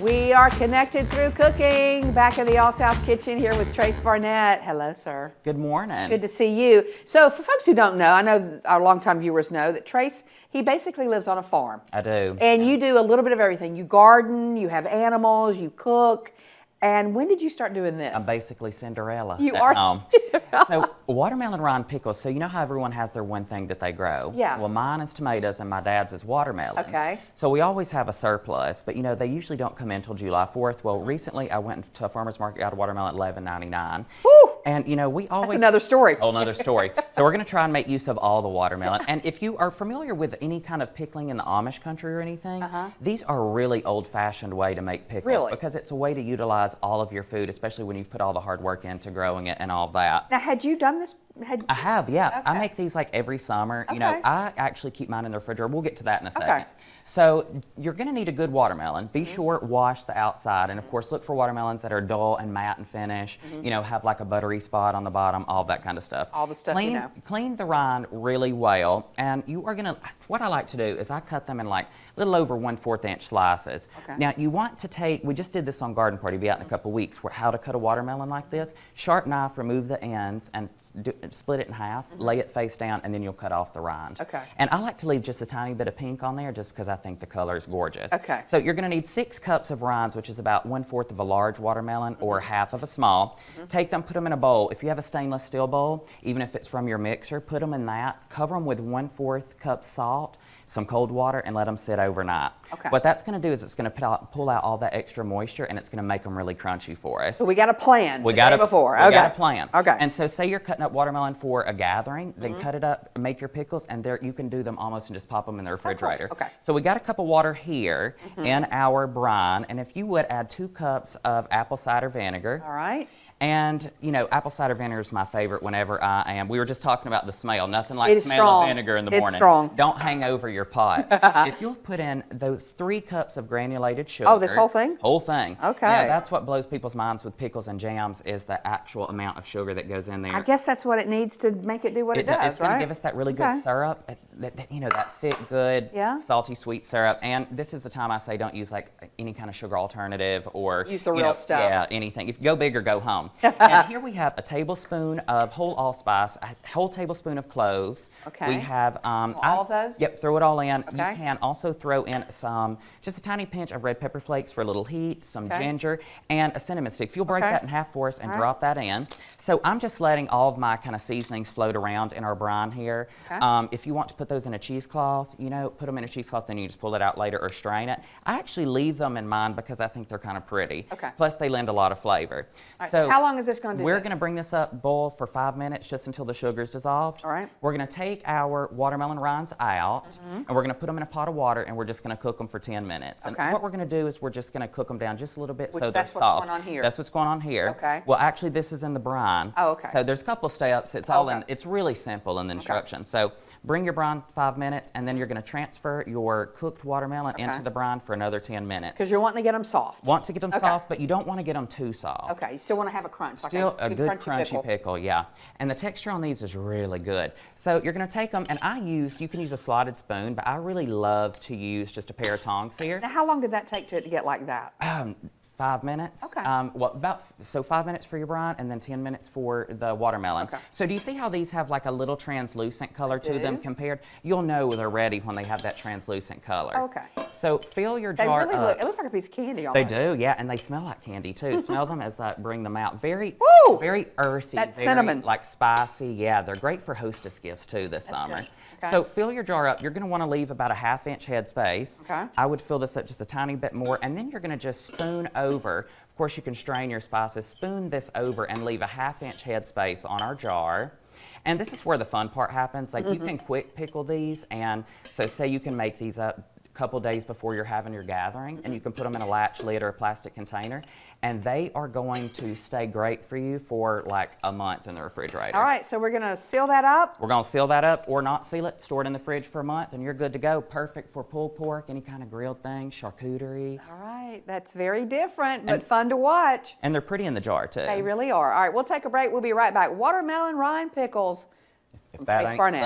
We are connected through cooking. Back in the All South Kitchen here with Trace Barnett. Hello, sir. Good morning. Good to see you. So for folks who don't know, I know our longtime viewers know that Trace, he basically lives on a farm. I do. And you do a little bit of everything. You garden, you have animals, you cook. And when did you start doing this? I'm basically Cinderella. You are Cinderella. So watermelon rind pickles. So you know how everyone has their one thing that they grow? Yeah. Well, mine is tomatoes and my dad's is watermelons. Okay. So we always have a surplus, but you know, they usually don't come in until July 4th. Well, recently I went to a farmer's market, got a watermelon at $11.99. Woo! And you know, we always... That's another story. Whole another story. So we're gonna try and make use of all the watermelon. And if you are familiar with any kind of pickling in the Amish country or anything, these are a really old-fashioned way to make pickles. Really? Because it's a way to utilize all of your food, especially when you've put all the hard work into growing it and all that. Now, had you done this? I have, yeah. Okay. I make these like every summer. You know, Okay. I actually keep mine in the refrigerator. We'll get to that in a second. Okay. So you're going to need a good watermelon. Be sure wash the outside, and of course look for watermelons that are dull and matte and finish. You know, have like a buttery spot on the bottom, all that kind of stuff. All the stuff clean, you know. Clean the rind really well, and you are going to. What I like to do is I cut them in like a little over 1/4 inch slices. Okay. Now you want to take. We just did this on Garden Party. Be out in a couple weeks. Where how to cut a watermelon like this. Sharp knife, remove the ends, and split it in half. Lay it face down, and then you'll cut off the rind. Okay. And I like to leave just a tiny bit of pink on there, just because I think the color is gorgeous. Okay. So you're going to need 6 cups of rinds, which is about 1/4 of a large watermelon or half of a small. Take them, put them in a bowl. If you have a stainless steel bowl, even if it's from your mixer, put them in that. Cover them with 1/4 cup salt, some cold water, and let them sit overnight. Okay. What that's going to do is it's going to pull out all that extra moisture, and it's going to make them really crunchy for us. So we got a plan We the got day a before. We Okay. got a plan. Okay. And so, say you're cutting up watermelon for a gathering, then cut it up, make your pickles, and there you can do them almost and just pop them in the refrigerator. Okay. So we got a cup of water here in our brine, and if you would add 2 cups of apple cider vinegar. All right. And, you know, apple cider vinegar is my favorite whenever I am. We were just talking about the smell. Nothing like It is smell strong. of vinegar in the It's morning. strong. Don't hang over your pot. If you'll put in those 3 cups of granulated sugar. Oh, this whole thing? Whole thing. Okay. Yeah, that's what blows people's minds with pickles and jams is the actual amount of sugar that goes in there. I guess that's what it needs to make it do what it does, It's going right? to give us that really good Okay. syrup, you know, that thick, good, Yeah. salty, sweet syrup. And this is the time I say don't use like any kind of sugar alternative or Use the you real know, stuff. Yeah, anything. If you go big or go home. And here we have a tablespoon of whole allspice, a whole tablespoon of cloves. Okay. We have All of those? Yep, throw it all in. Okay. You can also throw in just a tiny pinch of red pepper flakes for a little heat, some Okay. ginger, and a cinnamon stick. If you'll break Okay. that in half for us and All right. drop that in. So I'm just letting all of my kind of seasonings float around in our brine here. Okay. If you want to put those in a cheesecloth, you know, put them in a cheesecloth, then you just pull it out later or strain it. I actually leave them in mine because I think they're kind of pretty. Okay. Plus they lend a lot of flavor. All right, so how long is this going to do We're this? going to bring this up, boil for 5 minutes just until the sugar is dissolved. All right. We're going to take our watermelon rinds out and we're going to put them in a pot of water and we're just going to cook them for 10 minutes. Okay. And what we're going to do is we're just going to cook them down just a little bit Which so they're that's what's soft. going on here. That's what's going on here. Okay. Well, actually, this is in the brine. Oh, okay. So there's a couple of steps. It's all Okay. in. It's really simple in the instructions. So bring your brine 5 minutes and then you're going to transfer your cooked watermelon into the brine for another 10 minutes. Because you're wanting to get them soft. Want to get them Okay. soft, but you don't want to get them too soft. Okay, you still want to have a crunch. Still like a good crunchy pickle, yeah. And the texture on these is really good. So you're going to take them, and you can use a slotted spoon, but I really love to use just a pair of tongs here. Now, how long did that take to get like that? 5 minutes. Okay. Well, so 5 minutes for your brine, and then 10 minutes for the watermelon. Okay. So do you see how these have like a little translucent color to them do. compared? You'll know they're ready when they have that translucent color. Okay. So fill your They jar really up. look, it looks like a piece of candy They almost. do, yeah, and they smell like candy too. Smell them as I bring them out. Very, Woo! very earthy. That's very, cinnamon. Like spicy. Yeah, they're great for hostess gifts too this summer. good. Okay. So fill your jar up. You're going to want to leave about a 1/2 inch head space. Okay. I would fill this up just a tiny bit more, and then you're going to just spoon over. Of course, you can strain your spices. Spoon this over and leave a 1/2 inch head space on our jar. And this is where the fun part happens. Like you can quick pickle these, and so say you can make these up couple days before you're having your gathering, and you can put them in a latch lid or a plastic container, and they are going to stay great for you for like a month in the refrigerator. All right, so we're going to seal that up. We're going to seal that up or not seal it, store it in the fridge for a month, and you're good to go. Perfect for pulled pork, any kind of grilled thing, charcuterie. All right, that's very different, but fun to watch. And they're pretty in the jar, too. They really are. All right, we'll take a break. We'll be right back. Watermelon rind pickles. If that Trace ain't Barnett.